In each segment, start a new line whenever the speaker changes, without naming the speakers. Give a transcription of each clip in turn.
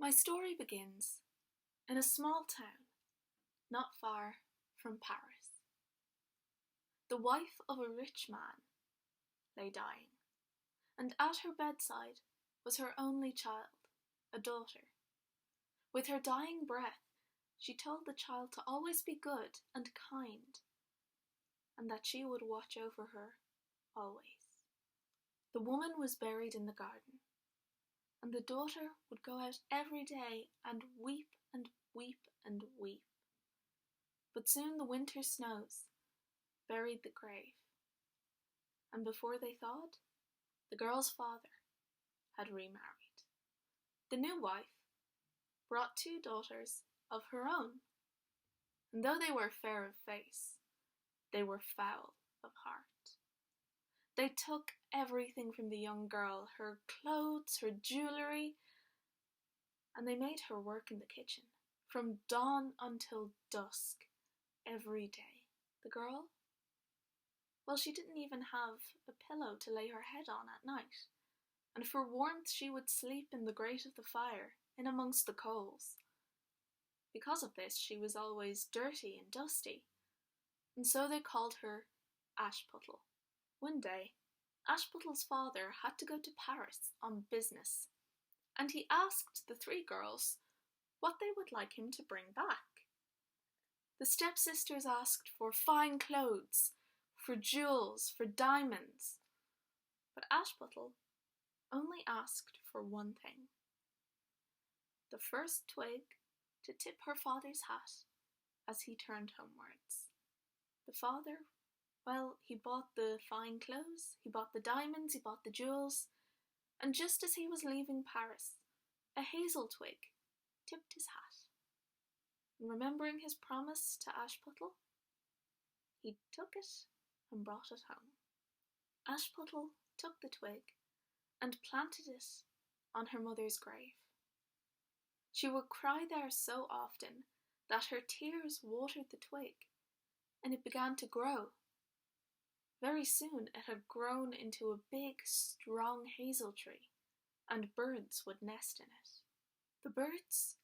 My story begins in a small town not far from Paris. The wife of a rich man lay dying, and at her bedside was her only child, a daughter. With her dying breath, she told the child to always be good and kind, and that she would watch over her always. The woman was buried in the garden, and the daughter would go out every day and weep and weep and weep. But soon the winter snows buried the grave, and before they thawed, the girl's father had remarried. The new wife brought two daughters of her own, and though they were fair of face, they were foul of heart. They took everything from the young girl, her clothes, her jewellery, and they made her work in the kitchen from dawn until dusk every day. The girl, well, she didn't even have a pillow to lay her head on at night, and for warmth she would sleep in the grate of the fire, in amongst the coals. Because of this, she was always dirty and dusty, and so they called her Ashputtel. One day, Ashputtel's father had to go to Paris on business, and he asked the three girls what they would like him to bring back. The stepsisters asked for fine clothes, for jewels, for diamonds, but Ashputtel only asked for one thing: the first twig to tip her father's hat as he turned homewards. The father, well, he bought the fine clothes, he bought the diamonds, he bought the jewels, and just as he was leaving Paris, a hazel twig tipped his hat. And remembering his promise to Ashputtel, he took it and brought it home. Ashputtel took the twig and planted it on her mother's grave. She would cry there so often that her tears watered the twig, and it began to grow. Very soon it had grown into a big, strong hazel tree, and birds would nest in it. The birds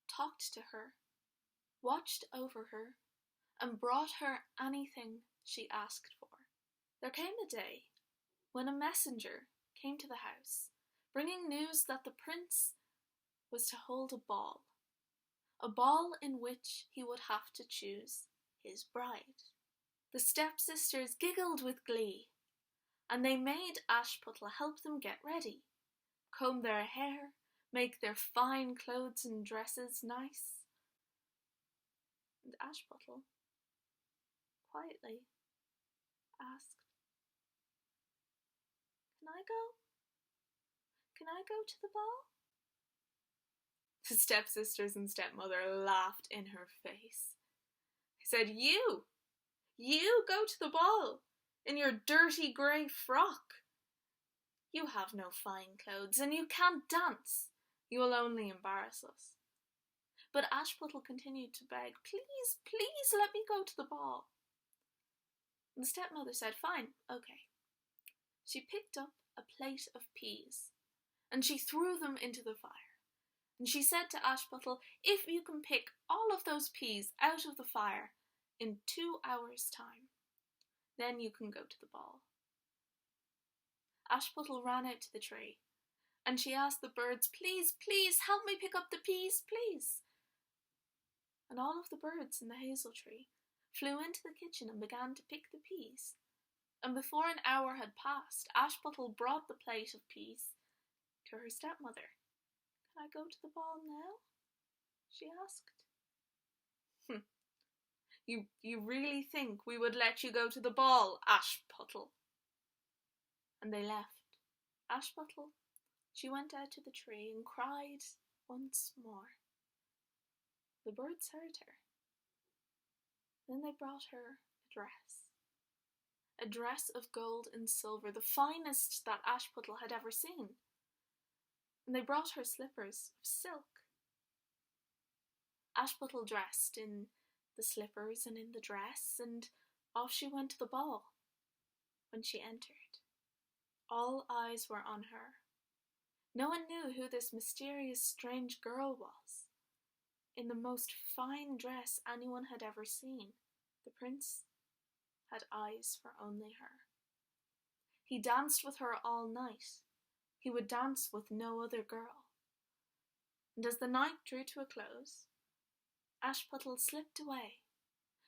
talked to her, watched over her, and brought her anything she asked for. There came a day when a messenger came to the house, bringing news that the prince was to hold a ball in which he would have to choose his bride. The stepsisters giggled with glee, and they made Ashputtel help them get ready, comb their hair, make their fine clothes and dresses nice. And Ashputtel quietly asked, Can I go? Can I go to the ball?" The stepsisters and stepmother laughed in her face. They said, You go to the ball in your dirty grey frock. You have no fine clothes and you can't dance. You will only embarrass us. But Ashputtel continued to beg, Please, please let me go to the ball. And the stepmother said, Fine, okay. She picked up a plate of peas and she threw them into the fire. And she said to Ashputtel, If you can pick all of those peas out of the fire in 2 hours' time, then you can go to the ball. Ashputtel ran out to the tree, and she asked the birds, Please, please, help me pick up the peas, please. And all of the birds in the hazel tree flew into the kitchen and began to pick the peas. And before an hour had passed, Ashputtel brought the plate of peas to her stepmother. Can I go to the ball now? She asked. You really think we would let you go to the ball, Ashputtel? And they left. Ashputtel, she went out to the tree and cried once more. The birds heard her. Then they brought her a dress of gold and silver, the finest that Ashputtel had ever seen. And they brought her slippers of silk. Ashputtel dressed in the slippers and in the dress, and off she went to the ball. When she entered, all eyes were on her. No one knew who this mysterious strange girl was, in the most fine dress anyone had ever seen. The prince had eyes for only her. He danced with her all night. He would dance with no other girl. And as the night drew to a close, Ashputtel slipped away.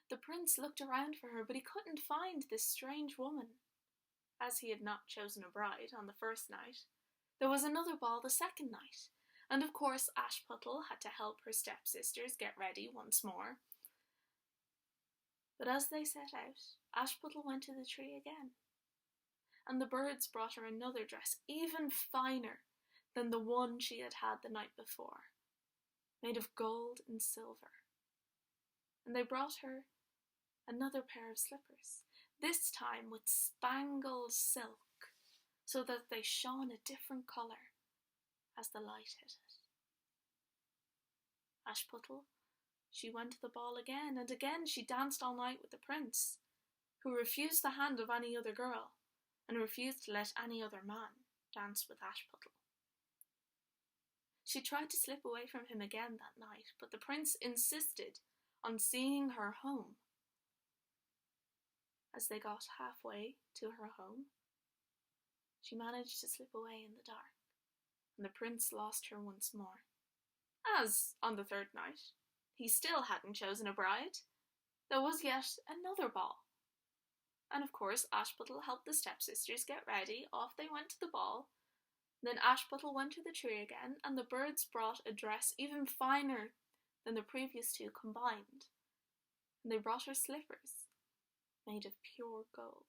The prince looked around for her, but he couldn't find this strange woman. As he had not chosen a bride on the first night, there was another ball the second night, and of course Ashputtel had to help her stepsisters get ready once more. But as they set out, Ashputtel went to the tree again, and the birds brought her another dress, even finer than the one she had had the night before, made of gold and silver. And they brought her another pair of slippers, this time with spangled silk, so that they shone a different colour as the light hit it. Ashputtel, she went to the ball again, and again she danced all night with the prince, who refused the hand of any other girl, and refused to let any other man dance with Ashputtel. She tried to slip away from him again that night, but the prince insisted on seeing her home. As they got halfway to her home, she managed to slip away in the dark, and the prince lost her once more. As, on the third night, he still hadn't chosen a bride, there was yet another ball. And of course Ashputtel helped the stepsisters get ready. Off they went to the ball. Then Ashputtel went to the tree again, and the birds brought a dress even finer than the previous two combined. And they brought her slippers, made of pure gold.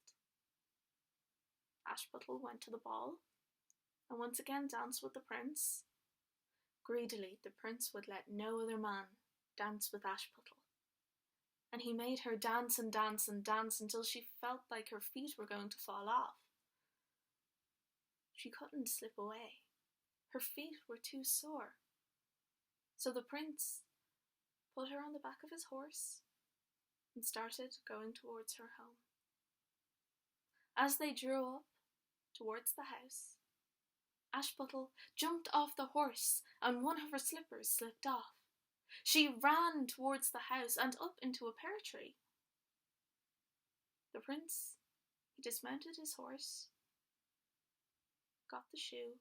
Ashputtel went to the ball, and once again danced with the prince. Greedily, the prince would let no other man dance with Ashputtel, and he made her dance and dance and dance until she felt like her feet were going to fall off. She couldn't slip away. Her feet were too sore. So the prince put her on the back of his horse and started going towards her home. As they drew up towards the house, Ashputtel jumped off the horse and one of her slippers slipped off. She ran towards the house and up into a pear tree. The prince, he dismounted his horse, got the shoe,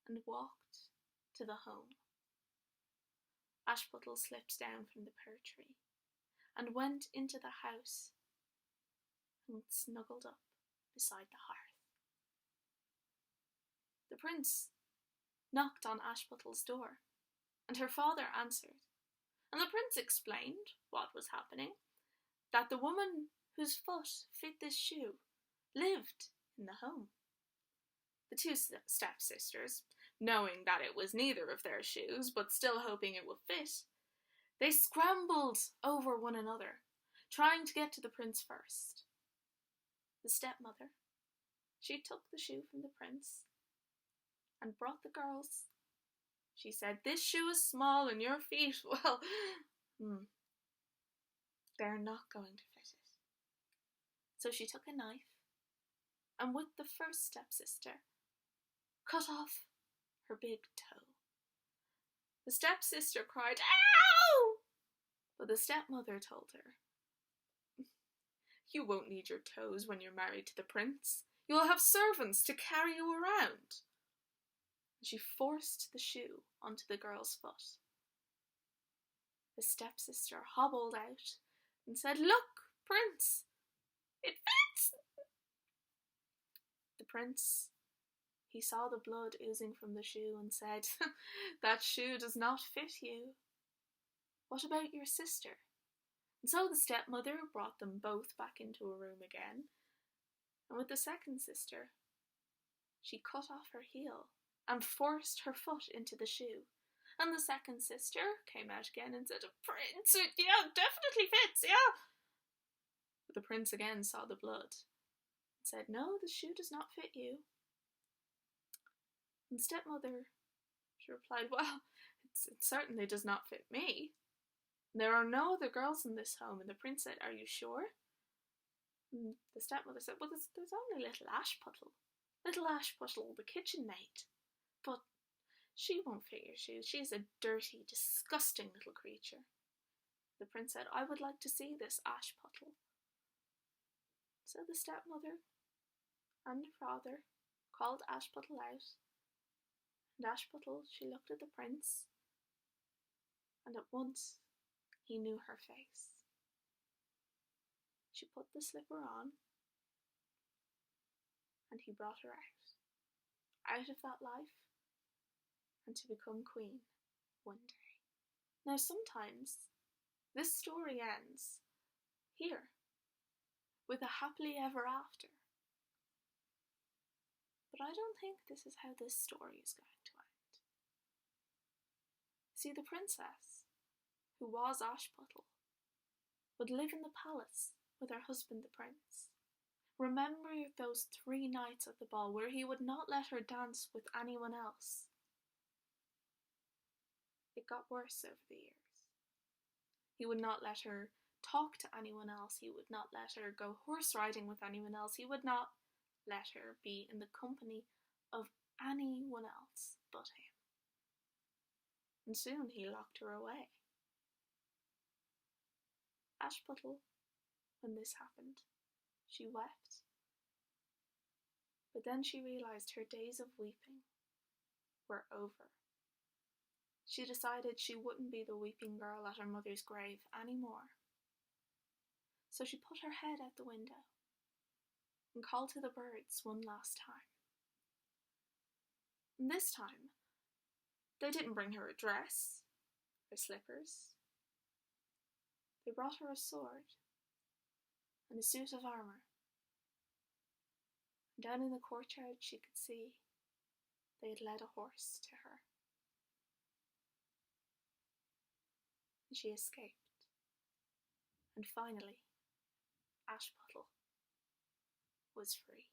and walked to the home. Ashputtel slipped down from the pear tree and went into the house and snuggled up beside the hearth. The prince knocked on Ashputtel's door, and her father answered, and the prince explained what was happening, that the woman whose foot fit this shoe lived in the home. The two stepsisters, knowing that it was neither of their shoes, but still hoping it would fit, they scrambled over one another, trying to get to the prince first. The stepmother, she took the shoe from the prince and brought the girls. She said, "This shoe is small and your feet, well, they're not going to fit it." So she took a knife and with the first stepsister cut off her big toe. The stepsister cried, "Ow!" But the stepmother told her, "You won't need your toes when you're married to the prince. You'll have servants to carry you around." And she forced the shoe onto the girl's foot. The stepsister hobbled out and said, "Look, prince, it fits!" The prince, he saw the blood oozing from the shoe and said, "That shoe does not fit you. What about your sister?" And so the stepmother brought them both back into a room again, and with the second sister, she cut off her heel and forced her foot into the shoe. And the second sister came out again and said, "Prince, yeah, definitely fits, yeah." But the prince again saw the blood and said, "No, the shoe does not fit you." And the stepmother, she replied, "Well, it certainly does not fit me. There are no other girls in this home." And the prince said, "Are you sure?" And the stepmother said, "Well, there's only little Ashputtel, the kitchen maid." But she won't fit your shoes. She's a dirty, disgusting little creature. The prince said, I would like to see this Ashputtel. So the stepmother and her father called Ashputtel out, and Ashputtel, she looked at the prince, and at once he knew her face. She put the slipper on, and he brought her out of that life, and to become queen one day. Now sometimes this story ends here, with a happily ever after. But I don't think this is how this story is going to end. See, the princess, who was Ashputtel, would live in the palace with her husband the prince. Remember those 3 nights at the ball where he would not let her dance with anyone else? It got worse over the years. He would not let her talk to anyone else. He would not let her go horse riding with anyone else. He would not let her be in the company of anyone else but him. And soon he locked her away. Ashputtel, when this happened, she wept. But then she realised her days of weeping were over. She decided she wouldn't be the weeping girl at her mother's grave anymore. So she put her head out the window and called to the birds one last time. And this time, they didn't bring her a dress or slippers. They brought her a sword and a suit of armour. And down in the courtyard she could see they had led a horse to her. And she escaped. And finally, Ashputtel was free.